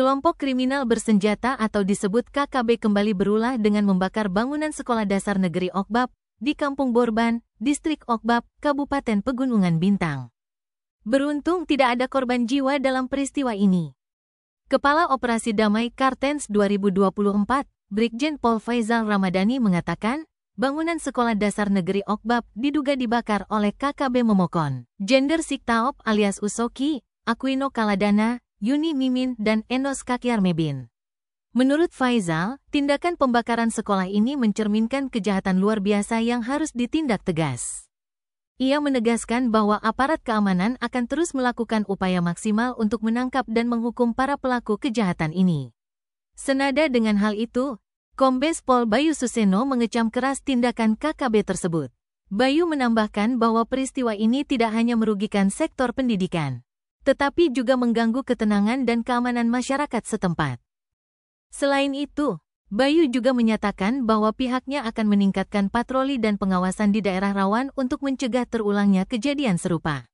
Kelompok kriminal bersenjata atau disebut KKB kembali berulah dengan membakar bangunan sekolah dasar negeri Okbab di Kampung Borban, Distrik Okbab, Kabupaten Pegunungan Bintang. Beruntung tidak ada korban jiwa dalam peristiwa ini. Kepala Operasi Damai Kartens 2024, Brigjen Pol Faizal Ramadhani mengatakan, bangunan sekolah dasar negeri Okbab diduga dibakar oleh KKB Momokon, Gender Siktaop alias Usoki, Aquino Kaladana, Yuni Mimin, dan Enos Kakiarmebin. Menurut Faizal, tindakan pembakaran sekolah ini mencerminkan kejahatan luar biasa yang harus ditindak tegas. Ia menegaskan bahwa aparat keamanan akan terus melakukan upaya maksimal untuk menangkap dan menghukum para pelaku kejahatan ini. Senada dengan hal itu, Kombes Pol Bayu Suseno mengecam keras tindakan KKB tersebut. Bayu menambahkan bahwa peristiwa ini tidak hanya merugikan sektor pendidikan, tetapi juga mengganggu ketenangan dan keamanan masyarakat setempat. Selain itu, Bayu juga menyatakan bahwa pihaknya akan meningkatkan patroli dan pengawasan di daerah rawan untuk mencegah terulangnya kejadian serupa.